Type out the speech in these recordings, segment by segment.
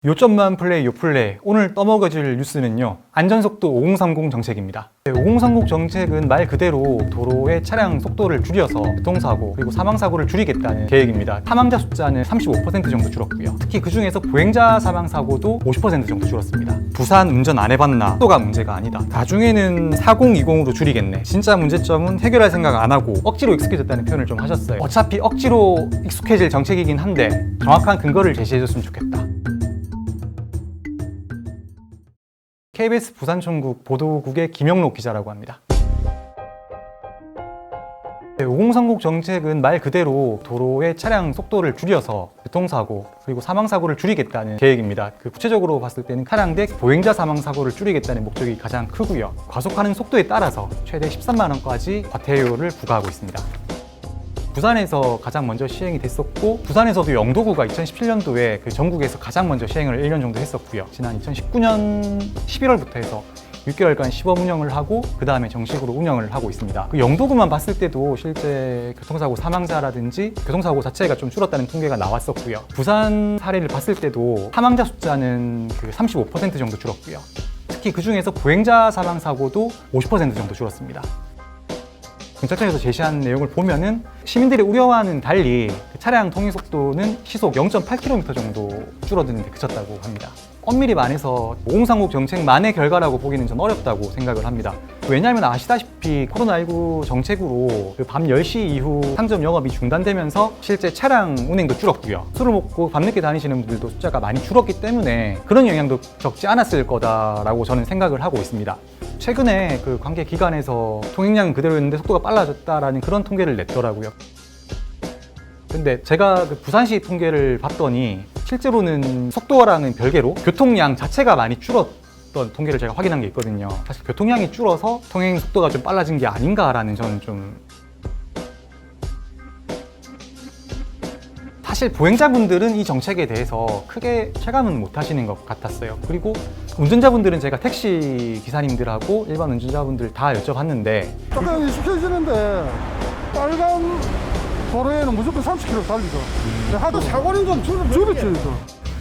요점만 플레이 요플레이. 오늘 떠먹어질 뉴스는요, 안전속도 5030 정책입니다. 5030 정책은 말 그대로 도로의 차량 속도를 줄여서 교통사고 그리고 사망사고를 줄이겠다는 계획입니다. 사망자 숫자는 35% 정도 줄었고요. 특히 그 중에서 보행자 사망사고도 50% 정도 줄었습니다. 부산 운전 안 해봤나? 속도가 문제가 아니다. 나중에는 4020으로 줄이겠네. 진짜 문제점은 해결할 생각 안 하고 억지로 익숙해졌다는 표현을 좀 하셨어요. 어차피 억지로 익숙해질 정책이긴 한데 정확한 근거를 제시해줬으면 좋겠다. KBS 부산총국 보도국의 김영록 기자라고 합니다. 5030 정책은 말 그대로 도로의 차량 속도를 줄여서 교통사고 그리고 사망사고를 줄이겠다는 계획입니다. 구체적으로 봤을 때는 차량 대 보행자 사망사고를 줄이겠다는 목적이 가장 크고요. 과속하는 속도에 따라서 최대 13만 원까지 과태료를 부과하고 있습니다. 부산에서 가장 먼저 시행이 됐었고, 부산에서도 영도구가 2017년도에 전국에서 가장 먼저 시행을 1년 정도 했었고요. 지난 2019년 11월부터 해서 6개월간 시범 운영을 하고 그 다음에 정식으로 운영을 하고 있습니다. 영도구만 봤을 때도 실제 교통사고 사망자라든지 교통사고 자체가 좀 줄었다는 통계가 나왔었고요. 부산 사례를 봤을 때도 사망자 숫자는 35% 정도 줄었고요. 특히 그 중에서 보행자 사망사고도 50% 정도 줄었습니다. 경찰청에서 제시한 내용을 보면은 시민들이 우려와는 달리 차량 통행 속도는 시속 0.8km 정도 줄어드는 데 그쳤다고 합니다. 엄밀히 말해서 5030 정책만의 결과라고 보기는 좀 어렵다고 생각을 합니다. 왜냐하면 아시다시피 코로나19 정책으로 밤 10시 이후 상점 영업이 중단되면서 실제 차량 운행도 줄었고요. 술을 먹고 밤늦게 다니시는 분들도 숫자가 많이 줄었기 때문에 그런 영향도 적지 않았을 거다라고 저는 생각을 하고 있습니다. 최근에 관계 기관에서 통행량은 그대로였는데 속도가 빨라졌다라는 그런 통계를 냈더라고요. 근데 제가 부산시 통계를 봤더니 실제로는 속도랑은 별개로 교통량 자체가 많이 줄었던 통계를 제가 확인한 게 있거든요. 사실 교통량이 줄어서 통행 속도가 좀 빨라진 게 아닌가라는 저는 좀... 사실 보행자분들은 이 정책에 대해서 크게 체감은 못 하시는 것 같았어요. 그리고 운전자분들은 제가 택시 기사님들하고 일반 운전자분들 다 여쭤봤는데 조금 익숙해지는데 빨간 도로에는 무조건 30km 달리죠. 하도 사고는 좀 줄었죠.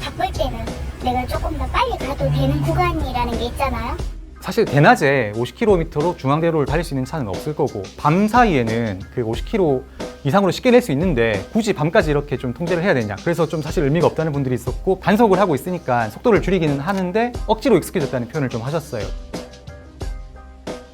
바쁠 때는 내가 조금 더 빨리 가도 되는 구간이라는 게 있잖아요. 사실 대낮에 50km로 중앙대로를 달릴 수 있는 차는 없을 거고, 밤 사이에는 50km 이상으로 쉽게 낼 수 있는데 굳이 밤까지 이렇게 좀 통제를 해야 되냐, 그래서 좀 사실 의미가 없다는 분들이 있었고, 단속을 하고 있으니까 속도를 줄이기는 하는데 억지로 익숙해졌다는 표현을 좀 하셨어요.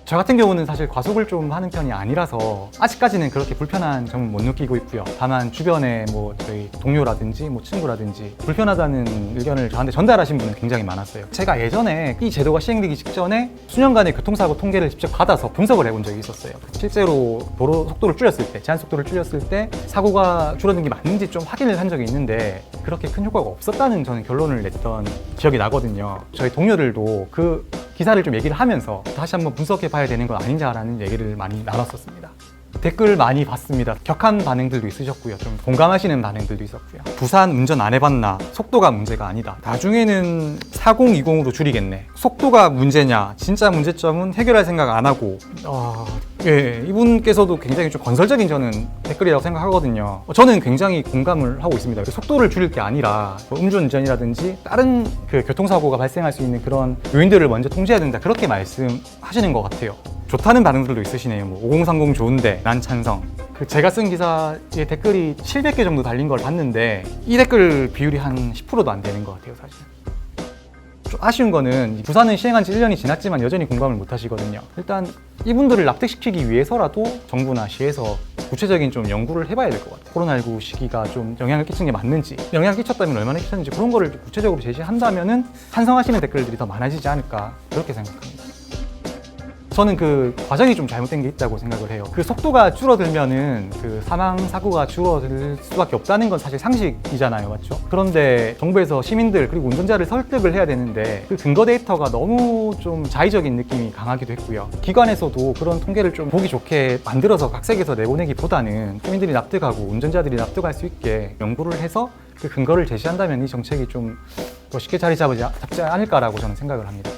저 같은 경우는 사실 과속을 좀 하는 편이 아니라서 아직까지는 그렇게 불편한 점은 못 느끼고 있고요. 다만 주변에 저희 동료라든지 친구라든지 불편하다는 의견을 저한테 전달하신 분은 굉장히 많았어요. 제가 예전에 이 제도가 시행되기 직전에 수년간의 교통사고 통계를 직접 받아서 분석을 해본 적이 있었어요. 실제로 도로 속도를 줄였을 때, 제한 속도를 줄였을 때 사고가 줄어든 게 맞는지 좀 확인을 한 적이 있는데 그렇게 큰 효과가 없었다는 저는 결론을 냈던 기억이 나거든요. 저희 동료들도 그 기사를 좀 얘기를 하면서 다시 한번 분석해 봐야 되는 건 아닌지라는 얘기를 많이 나눴었습니다. 댓글 많이 봤습니다. 격한 반응들도 있으셨고요. 좀 공감하시는 반응들도 있었고요. 부산 운전 안 해봤나? 속도가 문제가 아니다. 나중에는 4020으로 줄이겠네. 속도가 문제냐? 진짜 문제점은 해결할 생각 안 하고 이분께서도 굉장히 좀 건설적인 저는 댓글이라고 생각하거든요. 저는 굉장히 공감을 하고 있습니다. 속도를 줄일 게 아니라 음주운전이라든지 다른 교통사고가 발생할 수 있는 그런 요인들을 먼저 통제해야 된다, 그렇게 말씀하시는 것 같아요. 좋다는 반응들도 있으시네요. 5030 좋은데 난 찬성. 제가 쓴 기사에 댓글이 700개 정도 달린 걸 봤는데 이 댓글 비율이 한 10%도 안 되는 것 같아요, 사실. 좀 아쉬운 거는 부산은 시행한 지 1년이 지났지만 여전히 공감을 못 하시거든요. 일단 이분들을 납득시키기 위해서라도 정부나 시에서 구체적인 좀 연구를 해봐야 될 것 같아요. 코로나19 시기가 좀 영향을 끼친 게 맞는지, 영향을 끼쳤다면 얼마나 끼쳤는지 그런 거를 구체적으로 제시한다면은 찬성하시는 댓글들이 더 많아지지 않을까, 그렇게 생각합니다. 저는 과정이 좀 잘못된 게 있다고 생각을 해요. 속도가 줄어들면은 사망 사고가 줄어들 수밖에 없다는 건 사실 상식이잖아요, 맞죠? 그런데 정부에서 시민들 그리고 운전자를 설득을 해야 되는데 근거 데이터가 너무 좀 자의적인 느낌이 강하기도 했고요. 기관에서도 그런 통계를 좀 보기 좋게 만들어서 각색해서 내보내기보다는 시민들이 납득하고 운전자들이 납득할 수 있게 연구를 해서 근거를 제시한다면 이 정책이 좀 더 쉽게 자리 잡지 않을까라고 저는 생각을 합니다.